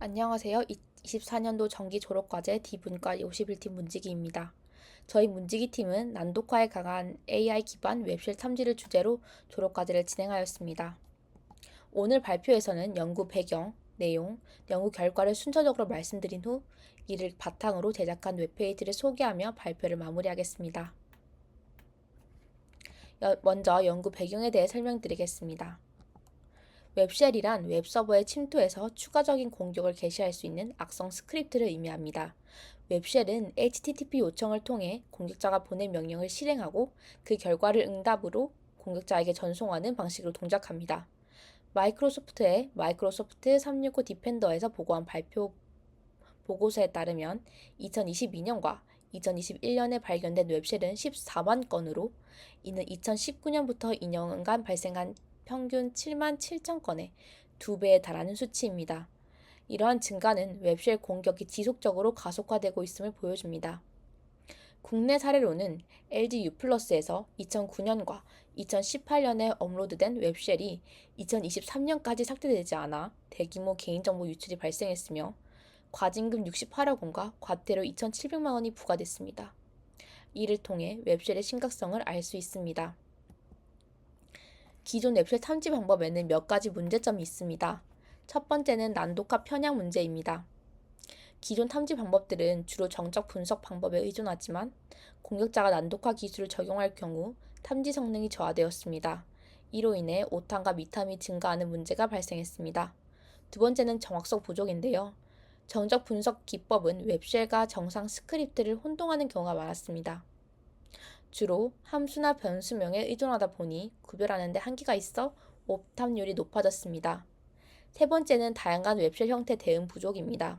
안녕하세요. 24년도 정기 졸업과제 D분과 51팀 문지기입니다. 저희 문지기팀은 난독화에 강한 AI 기반 웹쉘 탐지를 주제로 졸업과제를 진행하였습니다. 오늘 발표에서는 연구 배경, 내용, 연구 결과를 순서적으로 말씀드린 후 이를 바탕으로 제작한 웹페이지를 소개하며 발표를 마무리하겠습니다. 먼저 연구 배경에 대해 설명드리겠습니다. 웹쉘이란 웹서버에 침투해서 추가적인 공격을 개시할 수 있는 악성 스크립트를 의미합니다. 웹쉘은 HTTP 요청을 통해 공격자가 보낸 명령을 실행하고 그 결과를 응답으로 공격자에게 전송하는 방식으로 동작합니다. 마이크로소프트의 마이크로소프트 365 디펜더에서 보고한 발표 보고서에 따르면 2022년과 2021년에 발견된 웹쉘은 14만 건으로 이는 2019년부터 2년간 발생한 평균 7만 7천 건의 2배에 달하는 수치입니다. 이러한 증가는 웹쉘 공격이 지속적으로 가속화되고 있음을 보여줍니다. 국내 사례로는 LG U+에서 2009년과 2018년에 업로드된 웹쉘이 2023년까지 삭제되지 않아 대규모 개인정보 유출이 발생했으며 과징금 68억 원과 과태료 2,700만 원이 부과됐습니다. 이를 통해 웹쉘의 심각성을 알 수 있습니다. 기존 웹쉘 탐지 방법에는 몇 가지 문제점이 있습니다. 첫 번째는 난독화 편향 문제입니다. 기존 탐지 방법들은 주로 정적 분석 방법에 의존하지만 공격자가 난독화 기술을 적용할 경우 탐지 성능이 저하되었습니다. 이로 인해 오탄과 미탐이 증가하는 문제가 발생했습니다. 두 번째는 정확성 부족인데요. 정적 분석 기법은 웹쉘과 정상 스크립트를 혼동하는 경우가 많았습니다. 주로 함수나 변수명에 의존하다 보니 구별하는 데 한계가 있어 오탐률이 높아졌습니다. 세 번째는 다양한 웹쉘 형태 대응 부족입니다.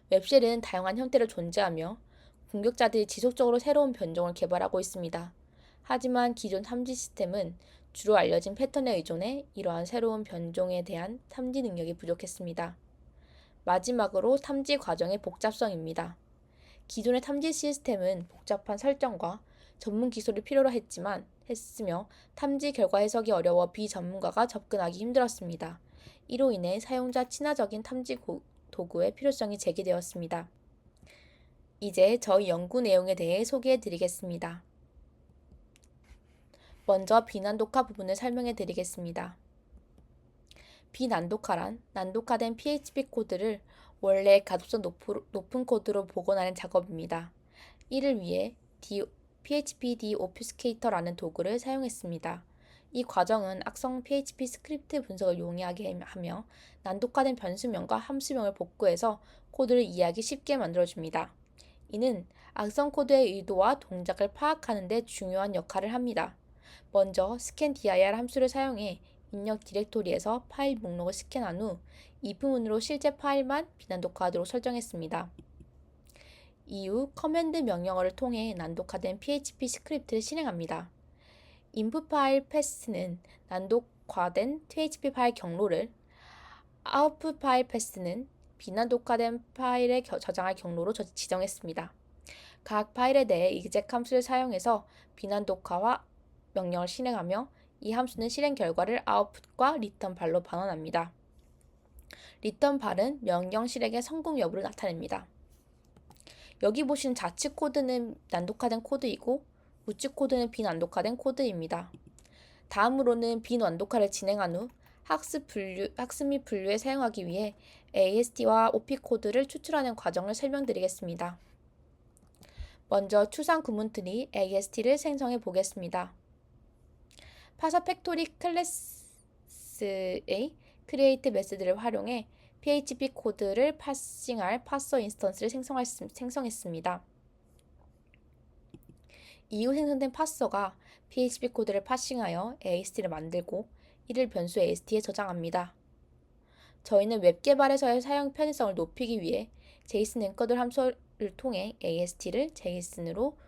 웹쉘은 다양한 형태로 존재하며 공격자들이 지속적으로 새로운 변종을 개발하고 있습니다. 하지만 기존 탐지 시스템은 주로 알려진 패턴에 의존해 이러한 새로운 변종에 대한 탐지 능력이 부족했습니다. 마지막으로 탐지 과정의 복잡성입니다. 기존의 탐지 시스템은 복잡한 설정과 전문 기술을 필요로 했으며 탐지 결과 해석이 어려워 비전문가가 접근하기 힘들었습니다. 이로 인해 사용자 친화적인 탐지 도구의 필요성이 제기되었습니다. 이제 저희 연구 내용에 대해 소개해 드리겠습니다. 먼저 비난독화 부분을 설명해 드리겠습니다. 비난독화란 난독화된 PHP 코드를 원래 가독성 높은 코드로 복원하는 작업입니다. 이를 위해 PHP deobfuscator라는 도구를 사용했습니다. 이 과정은 악성 PHP 스크립트 분석을 용이하게 하며 난독화된 변수명과 함수명을 복구해서 코드를 이해하기 쉽게 만들어줍니다. 이는 악성 코드의 의도와 동작을 파악하는 데 중요한 역할을 합니다. 먼저 scandir 함수를 사용해 입력 디렉토리에서 파일 목록을 스캔한 후 if문으로 실제 파일만 비난독화하도록 설정했습니다. 이후 커맨드 명령어를 통해 난독화된 PHP 스크립트를 실행합니다. input 파일 패스는 난독화된 PHP 파일 경로를, output 파일 패스는 비난독화된 파일에 저장할 경로로 지정했습니다. 각 파일에 대해 exec 함수를 사용해서 비난독화와 명령을 실행하며 이 함수는 실행 결과를 output과 return 발로 반환합니다. return 발은 명령 실행의 성공 여부를 나타냅니다. 여기 보시는 좌측 코드는 난독화된 코드이고 우측 코드는 비난독화된 코드입니다. 다음으로는 비난독화를 진행한 후 학습 및 분류에 사용하기 위해 AST와 OP 코드를 추출하는 과정을 설명드리겠습니다. 먼저 추상 구문트리 AST를 생성해 보겠습니다. 파서 팩토리 클래스의 create 메소드를 활용해 PHP 코드를 파싱할 파서 인스턴스를 생성했습니다. 이후 생성된 파서가 PHP 코드를 파싱하여 AST를 만들고 이를 변수 AST에 저장합니다. 저희는 웹 개발에서의 사용 편의성을 높이기 위해 JSON 엔커더 함수를 통해 AST를 JSON으로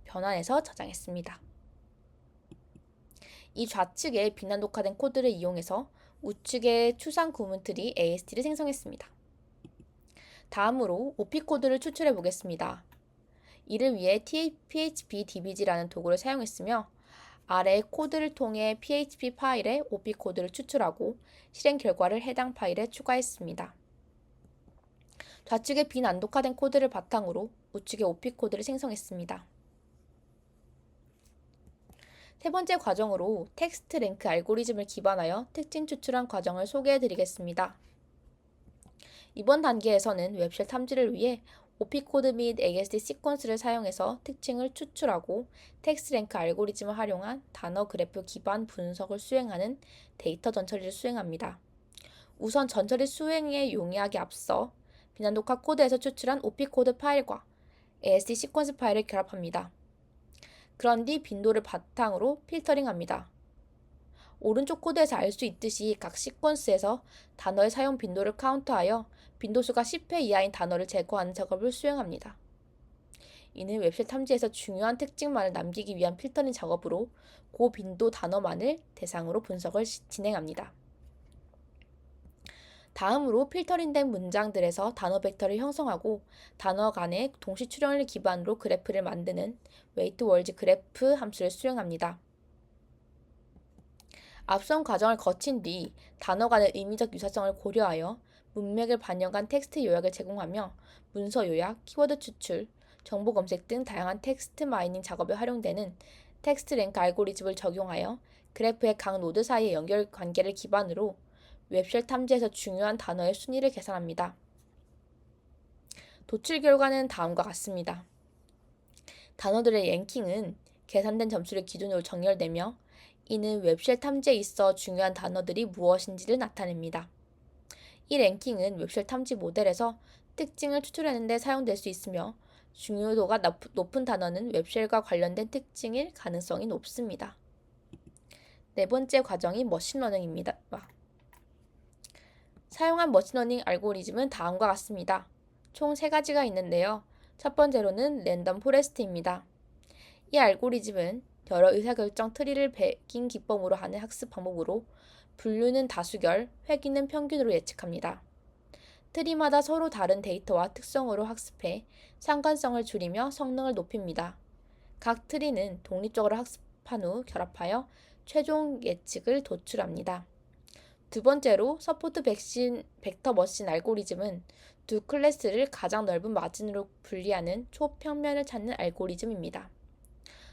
변환해서 저장했습니다. 이 좌측에 비난독화된 코드를 이용해서 우측의 추상 구문트리 AST를 생성했습니다. 다음으로 OP 코드를 추출해 보겠습니다. 이를 위해 php dbg라는 도구를 사용했으며 아래 코드를 통해 PHP 파일에 OP 코드를 추출하고 실행 결과를 해당 파일에 추가했습니다. 좌측의 비난독화된 코드를 바탕으로 우측의 OP 코드를 생성했습니다. 세 번째 과정으로 텍스트 랭크 알고리즘을 기반하여 특징 추출한 과정을 소개해 드리겠습니다. 이번 단계에서는 웹쉘 탐지를 위해 OP 코드 및 ASD 시퀀스를 사용해서 특징을 추출하고 텍스트 랭크 알고리즘을 활용한 단어 그래프 기반 분석을 수행하는 데이터 전처리를 수행합니다. 우선 전처리 수행에 용이하기 앞서 비난독화 코드에서 추출한 OP 코드 파일과 ASD 시퀀스 파일을 결합합니다. 그런 뒤 빈도를 바탕으로 필터링합니다. 오른쪽 코드에서 알 수 있듯이 각 시퀀스에서 단어의 사용 빈도를 카운트하여 빈도수가 10회 이하인 단어를 제거하는 작업을 수행합니다. 이는 웹쉘 탐지에서 중요한 특징만을 남기기 위한 필터링 작업으로 고빈도 단어만을 대상으로 분석을 진행합니다. 다음으로 필터링된 문장들에서 단어 벡터를 형성하고 단어 간의 동시 출현을 기반으로 그래프를 만드는 웨이트 월즈 그래프 함수를 수행합니다. 앞선 과정을 거친 뒤 단어 간의 의미적 유사성을 고려하여 문맥을 반영한 텍스트 요약을 제공하며 문서 요약, 키워드 추출, 정보 검색 등 다양한 텍스트 마이닝 작업에 활용되는 텍스트 랭크 알고리즘을 적용하여 그래프의 각 노드 사이의 연결 관계를 기반으로 웹쉘 탐지에서 중요한 단어의 순위를 계산합니다. 도출 결과는 다음과 같습니다. 단어들의 랭킹은 계산된 점수를 기준으로 정렬되며 이는 웹쉘 탐지에 있어 중요한 단어들이 무엇인지를 나타냅니다. 이 랭킹은 웹쉘 탐지 모델에서 특징을 추출하는 데 사용될 수 있으며 중요도가 높은 단어는 웹쉘과 관련된 특징일 가능성이 높습니다. 네 번째 과정이 머신러닝입니다. 사용한 머신러닝 알고리즘은 다음과 같습니다. 총 3가지가 있는데요. 첫 번째로는 랜덤 포레스트입니다. 이 알고리즘은 여러 의사결정 트리를 베깅 기법으로 하는 학습 방법으로 분류는 다수결, 획일은 평균으로 예측합니다. 트리마다 서로 다른 데이터와 특성으로 학습해 상관성을 줄이며 성능을 높입니다. 각 트리는 독립적으로 학습한 후 결합하여 최종 예측을 도출합니다. 두 번째로 서포트 벡터 머신 알고리즘은 두 클래스를 가장 넓은 마진으로 분리하는 초평면을 찾는 알고리즘입니다.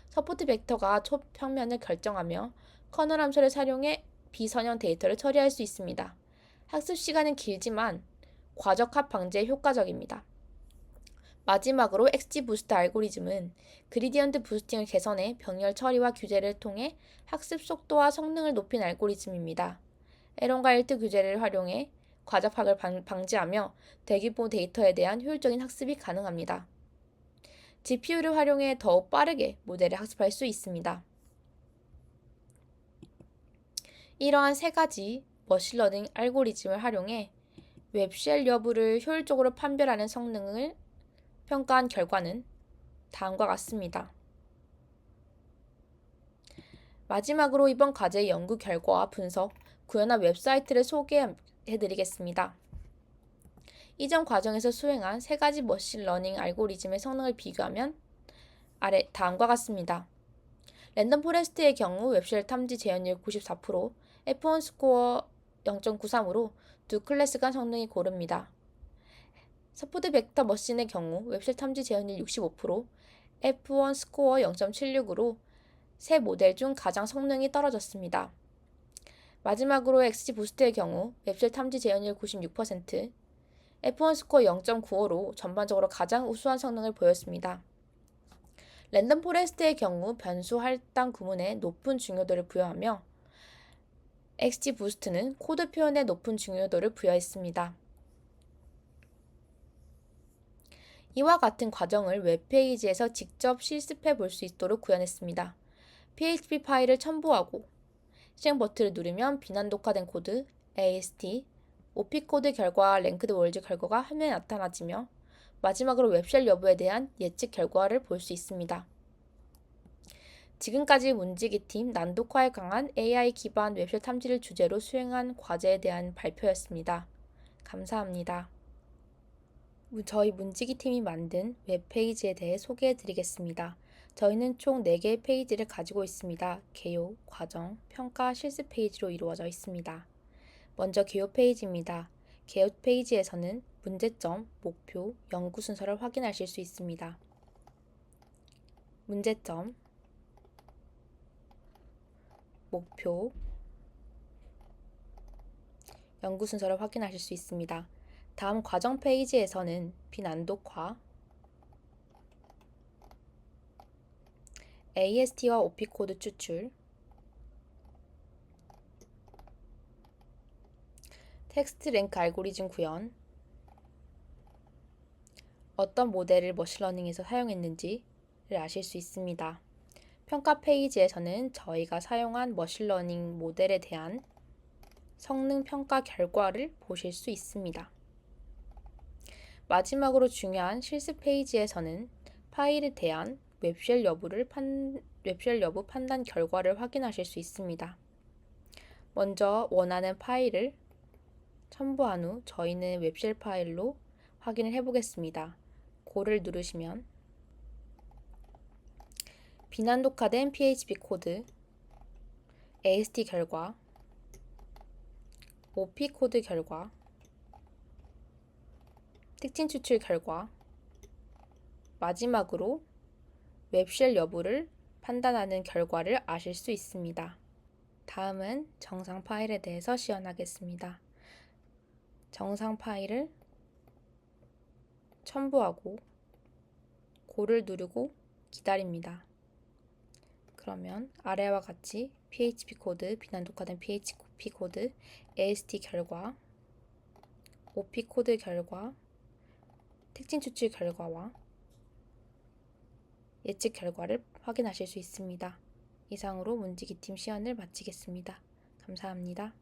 서포트 벡터가 초평면을 결정하며 커널 함수를 사용해 비선형 데이터를 처리할 수 있습니다. 학습 시간은 길지만 과적합 방지에 효과적입니다. 마지막으로 XGBoost 알고리즘은 그리디언트 부스팅을 개선해 병렬 처리와 규제를 통해 학습 속도와 성능을 높인 알고리즘입니다. 에런과 일트 규제를 활용해 과잡학을 방지하며 대규모 데이터에 대한 효율적인 학습이 가능합니다. GPU를 활용해 더욱 빠르게 모델을 학습할 수 있습니다. 이러한 3가지 머신러닝 알고리즘을 활용해 웹쉘 여부를 효율적으로 판별하는 성능을 평가한 결과는 다음과 같습니다. 마지막으로 이번 과제의 연구 결과와 분석, 구현한 웹사이트를 소개해드리겠습니다. 이전 과정에서 수행한 3가지 머신러닝 알고리즘의 성능을 비교하면 아래 다음과 같습니다. 랜덤 포레스트의 경우 웹쉘 탐지 재현율 94%, F1 스코어 0.93으로 두 클래스 간 성능이 고릅니다. 서포트 벡터 머신의 경우 웹쉘 탐지 재현율 65%, F1 스코어 0.76으로 세 모델 중 가장 성능이 떨어졌습니다. 마지막으로 XGBoost의 경우 웹쉘 탐지 재현율 96%, F1 스코어 0.95로 전반적으로 가장 우수한 성능을 보였습니다. 랜덤 포레스트의 경우 변수 할당 구문에 높은 중요도를 부여하며 XGBoost는 코드 표현에 높은 중요도를 부여했습니다. 이와 같은 과정을 웹페이지에서 직접 실습해 볼 수 있도록 구현했습니다. PHP 파일을 첨부하고 실행 버튼을 누르면 비난독화된 코드, AST, OP 코드 결과와 랭크드 월즈 결과가 화면에 나타나지며 마지막으로 웹쉘 여부에 대한 예측 결과를 볼 수 있습니다. 지금까지 문지기팀 난독화에 강한 AI 기반 웹쉘 탐지를 주제로 수행한 과제에 대한 발표였습니다. 감사합니다. 저희 문지기팀이 만든 웹페이지에 대해 소개해 드리겠습니다. 저희는 총 4개의 페이지를 가지고 있습니다. 개요, 과정, 평가, 실습 페이지로 이루어져 있습니다. 먼저 개요 페이지입니다. 개요 페이지에서는 문제점, 목표, 연구 순서를 확인하실 수 있습니다. 문제점, 목표, 연구 순서를 확인하실 수 있습니다. 다음 과정 페이지에서는 비난독화, AST와 OP 코드 추출, 텍스트 랭크 알고리즘 구현, 어떤 모델을 머신러닝에서 사용했는지를 아실 수 있습니다. 평가 페이지에서는 저희가 사용한 머신러닝 모델에 대한 성능 평가 결과를 보실 수 있습니다. 마지막으로 중요한 실습 페이지에서는 파일에 대한 웹쉘 여부 판단 결과를 확인하실 수 있습니다. 먼저 원하는 파일을 첨부한 후 저희는 웹쉘 파일로 확인을 해보겠습니다. 고를 누르시면 비난 독화된 PHP 코드, AST 결과, OP 코드 결과, 특징 추출 결과, 마지막으로 웹쉘 여부를 판단하는 결과를 아실 수 있습니다. 다음은 정상 파일에 대해서 시연하겠습니다. 정상 파일을 첨부하고 고를 누르고 기다립니다. 그러면 아래와 같이 PHP 코드, 비난 독화된 PHP 코드, AST 결과, OP 코드 결과, 특징 추출 결과와 예측 결과를 확인하실 수 있습니다. 이상으로 문지기팀 시연을 마치겠습니다. 감사합니다.